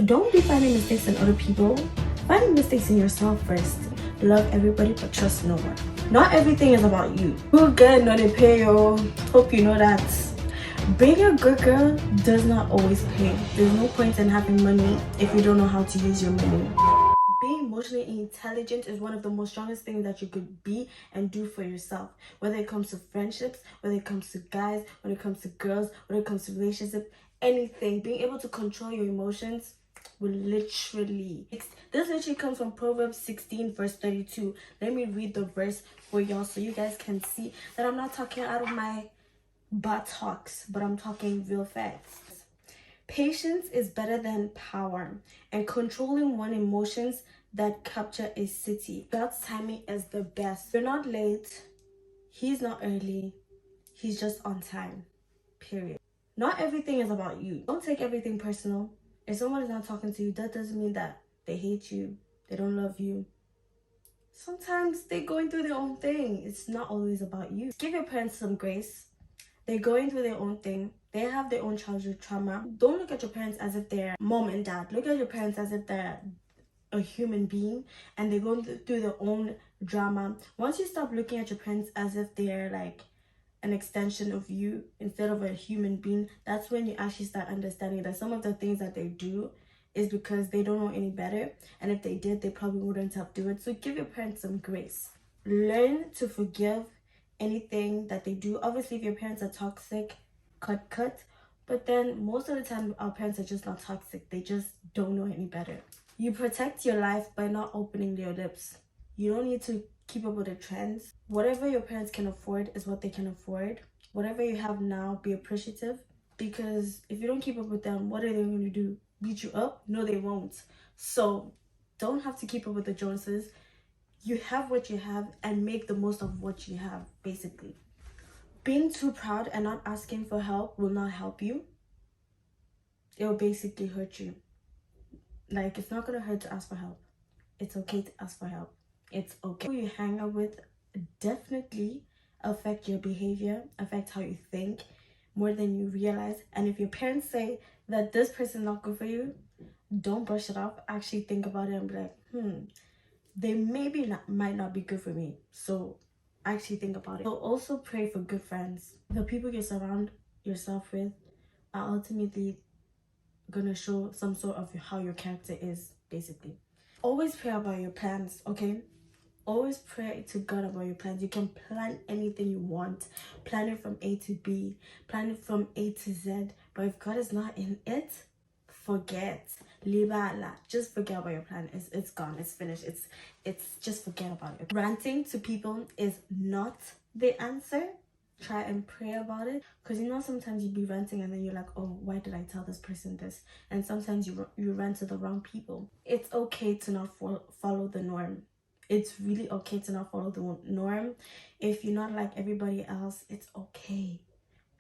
Don't be finding mistakes in other people. Find mistakes in yourself first. Love everybody, but trust no one. Not everything is about you. Good girl, not a pay, yo. Hope you know that. Being a good girl does not always pay. There's no point in having money if you don't know how to use your money. Being emotionally intelligent is one of the most strongest things that you could be and do for yourself. Whether it comes to friendships, whether it comes to guys, when it comes to girls, when it comes to relationships, anything. Being able to control your emotions will literally... This literally comes from Proverbs 16 verse 32. Let me read the verse for y'all so you guys can see that I'm not talking out of my buttocks, but I'm talking real facts. Patience is better than power, and controlling one's emotions that capture a city. God's timing is the best. You're not late, he's not early, he's just on time, period. Not everything is about you. Don't take everything personal. If someone is not talking to you, that doesn't mean that they hate you, they don't love you. Sometimes they're going through their own thing. It's not always about you. Give your parents some grace. They're going through their own thing. They have their own childhood trauma. Don't look at your parents as if they're mom and dad. Look at your parents as if they're a human being and they're going through their own drama. Once you stop looking at your parents as if they're like an extension of you instead of a human being, that's when you actually start understanding that some of the things that they do is because they don't know any better, and if they did, they probably wouldn't have do it. So give your parents some grace. Learn to forgive anything that they do. Obviously, if your parents are toxic, cut, but then most of the time our parents are just not toxic, they just don't know any better. You protect your life by not opening your lips. You don't need to keep up with the trends. Whatever your parents can afford is what they can afford. Whatever you have now, be appreciative, because if you don't keep up with them, what are they going to do? Beat you up? No, they won't. So don't have to keep up with the Joneses. You have what you have and make the most of what you have, basically. Being too proud and not asking for help will not help you. It will basically hurt you. Like, it's not going to hurt to ask for help. It's okay to ask for help. It's okay. Who you hang out with definitely affect your behavior, affect how you think more than you realize. And if your parents say that this person is not good for you, don't brush it off. Actually think about it and be like, they might not be good for me. So actually think about it. So also pray for good friends. The people you surround yourself with are ultimately gonna show some sort of how your character is, basically. Always pray about your plans, okay? Always pray to God about your plans. You can plan anything you want. Plan it from A to B. Plan it from A to Z. But if God is not in it, forget. Just forget about your plan. It's gone. It's finished. It's just forget about it. Ranting to people is not the answer. Try and pray about it, because you know sometimes you be ranting and then you're like, oh, why did I tell this person this? And sometimes you rant to the wrong people. It's okay to not follow the norm. It's really okay to not follow the norm. If you're not like everybody else, it's okay,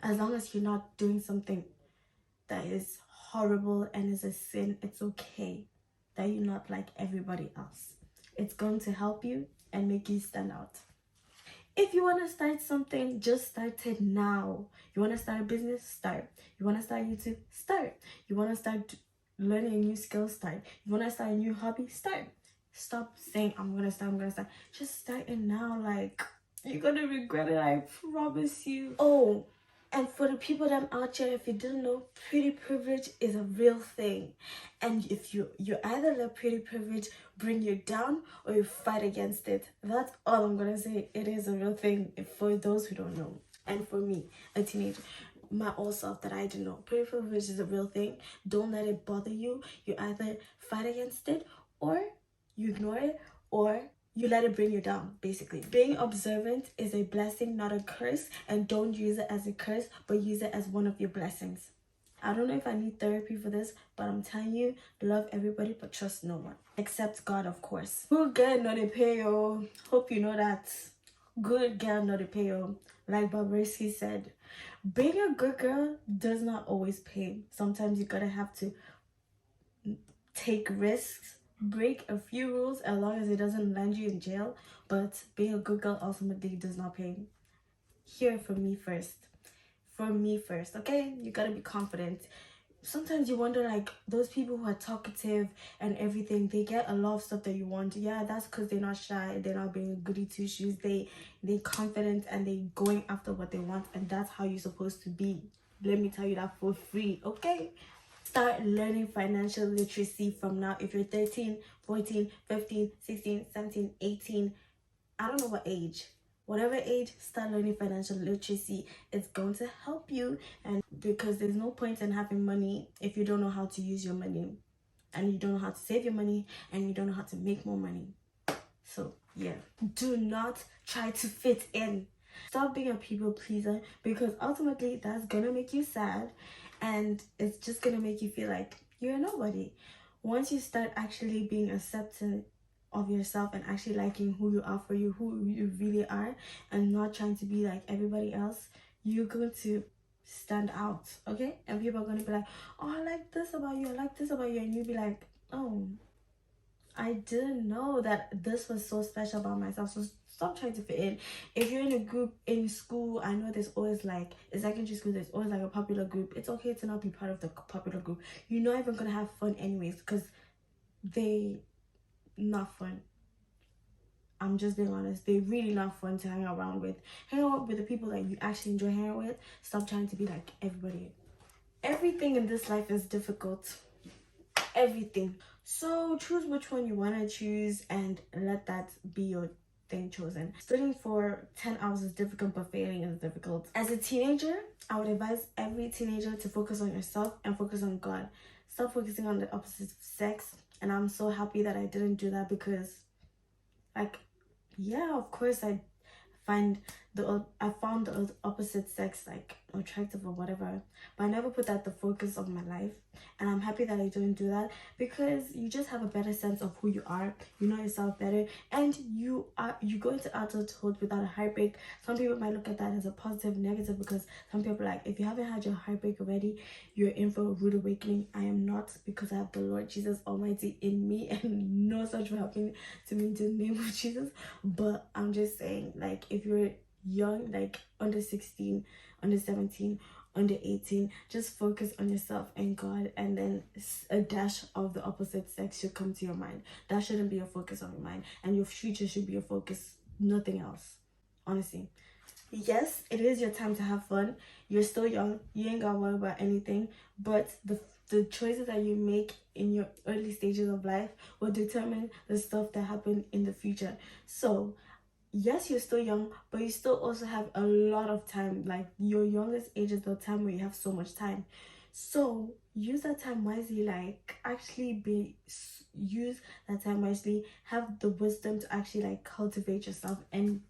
as long as you're not doing something that is horrible and is a sin. It's okay that you're not like everybody else. It's going to help you and make you stand out. If you want to start something, just start it now. You want to start a business? Start. You want to start YouTube? Start. You want to start learning a new skill? Start. You want to start a new hobby? Start. Stop saying, I'm going to start. Just start it now. Like, you're going to regret it, I promise you. Oh, and for the people that are out there, if you didn't know, pretty privilege is a real thing. And if you either let pretty privilege bring you down or you fight against it. That's all I'm gonna say. It is a real thing for those who don't know. And for me, a teenager, my old self that I didn't know, pretty privilege is a real thing. Don't let it bother you. You either fight against it, or you ignore it, or you let it bring you down, basically. Being observant is a blessing, not a curse. And don't use it as a curse, but use it as one of your blessings. I don't know if I need therapy for this, but I'm telling you, love everybody, but trust no one. Except God, of course. Good girl, not a payo. Hope you know that. Good girl, not a payo. Like Bobrisky said, being a good girl does not always pay. Sometimes you gotta have to take risks, break a few rules, as long as it doesn't land you in jail. But being a good girl ultimately does not pay. Hear it from me first. Okay? You gotta be confident. sometimes you wonder, like, those people who are talkative and everything, they get a lot of stuff that you want. Yeah, that's because they're not shy, they're not being goody two shoes, they confident and they going after what they want, and that's how you're supposed to be. Let me tell you that for free, okay? Start learning financial literacy from now. If you're 13, 14, 15, 16, 17, 18, I don't know what age, whatever age, start learning financial literacy. It's going to help you, and because there's no point in having money if you don't know how to use your money, and you don't know how to save your money, and you don't know how to make more money. So yeah, do not try to fit in. Stop being a people pleaser, because ultimately that's gonna make you sad, and it's just gonna make you feel like you're nobody. Once you start actually being accepting of yourself and actually liking who you are for you, who you really are, and not trying to be like everybody else, you're going to stand out, okay? And people are going to be like, oh, I like this about you, I like this about you, and you'll be like, oh, I didn't know that this was so special about myself. So stop trying to fit in. If you're in a group in school, I know there's always, like, in secondary school, there's always like a popular group. It's okay to not be part of the popular group. You're not even gonna have fun anyways, because they not fun. I'm just being honest, they're really not fun to hang around with. Hang out with the people that you actually enjoy hanging with. Stop trying to be like everybody. Everything in this life is difficult, everything. So choose which one you want to choose and let that be your thing chosen. Studying for 10 hours is difficult, but failing is difficult. As a teenager, I would advise every teenager to focus on yourself and focus on God. Stop focusing on the opposite sex. And I'm so happy that I didn't do that, because, like, yeah, of course I found the opposite sex like attractive or whatever, but I never put that the focus of my life. And I'm happy that I didn't do that, because you just have a better sense of who you are, you know yourself better, and you go into adulthood without a heartbreak. Some people might look at that as a positive, negative, because some people are like, if you haven't had your heartbreak already, you're in for a rude awakening. I am not, because I have the Lord Jesus Almighty in me, and no such will happen to me in the name of Jesus. But I'm just saying, like, if you're young, like under 16, under 17, under 18, just focus on yourself and God, and then a dash of the opposite sex should come to your mind. That shouldn't be your focus on your mind, and your future should be your focus, nothing else, honestly. Yes, it is your time to have fun. You're still young, you ain't gotta worry about anything, but the choices that you make in your early stages of life will determine the stuff that happen in the future. So yes, you're still young, but you still also have a lot of time. Like, your youngest age is the time where you have so much time. So use that time wisely. Like, actually use that time wisely. Have the wisdom to actually like cultivate yourself. And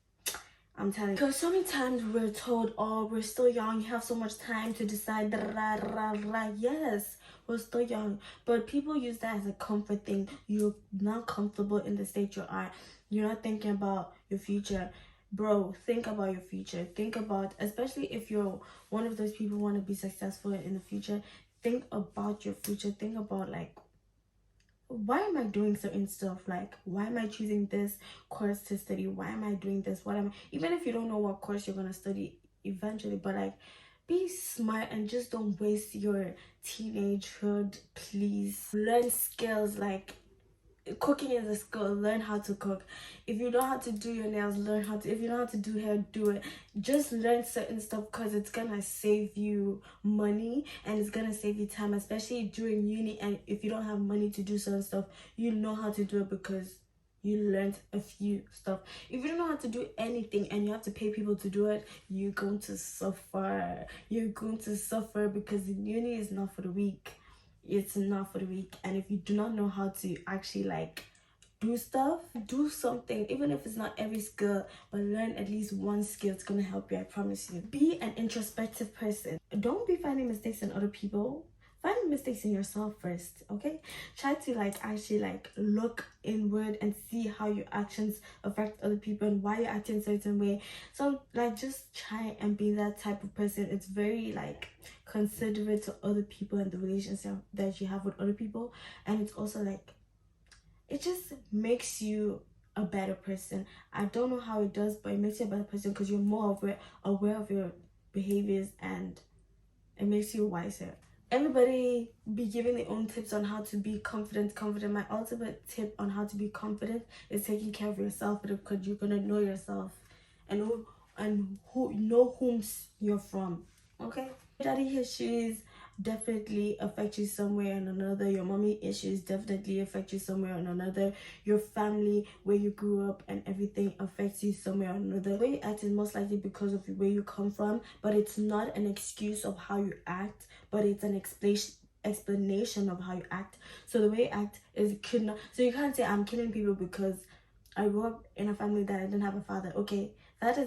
I'm telling you, because so many times we're told, oh, we're still young, you have so much time to decide, rah, rah, rah. Yes, we're still young, but people use that as a comfort thing. You're not comfortable in the state you are, you're not thinking about your future. Bro, think about your future. Think about, especially if you're one of those people who want to be successful in the future, think about your future. Think about, like, why am I doing certain stuff? Like, why am I choosing this course to study? Why am I doing this? What am I, even if you don't know what course you're gonna study eventually, but like, be smart and just don't waste your teenagehood, please. Learn skills. Like, cooking is a skill. Learn how to cook. If you know how to do your nails, learn how to. If you know how to do hair, do it. Just learn certain stuff, because it's gonna save you money and it's gonna save you time, especially during uni. And if you don't have money to do certain stuff, you know how to do it because you learned a few stuff. If you don't know how to do anything and you have to pay people to do it, you're going to suffer. You're going to suffer, because uni is not for the weak. It's not for the weak. And if you do not know how to actually like do stuff, do something, even if it's not every skill, but learn at least one skill. It's gonna help you, I promise you. Be an introspective person. Don't be finding mistakes in other people. Find mistakes in yourself first, okay? Try to like actually like look inward and see how your actions affect other people and why you're acting a certain way. So like, just try and be that type of person. It's very like considerate to other people and the relationship that you have with other people, and it's also like, it just makes you a better person. I don't know how it does, but it makes you a better person because you're more aware of your behaviors, and it makes you wiser. everybody be giving their own tips on how to be confident. My ultimate tip on how to be confident is taking care of yourself, because you're gonna know yourself and who know whom you're from. Okay, daddy issues definitely affect you somewhere or another. Your mommy issues definitely affect you somewhere or another. Your family, where you grew up and everything, affects you somewhere or another. The way you act is most likely because of where you come from, but it's not an excuse of how you act, but it's an explanation of how you act. So the way you act is so you can't say I'm killing people because I grew up in a family that I didn't have a father. Okay, that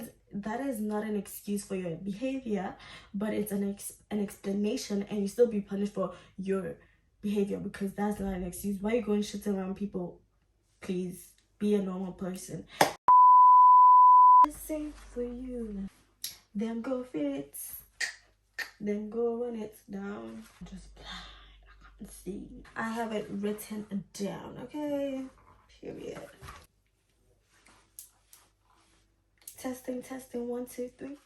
is not an excuse for your behavior, but it's an explanation, and you still be punished for your behavior, because that's not an excuse. Why are you going shit around people? Please be a normal person. Sing for you. Them go feel it. Then go run it down. Just blind. I can't see. I have it written down. Okay. Period. Testing. 1, 2, 3.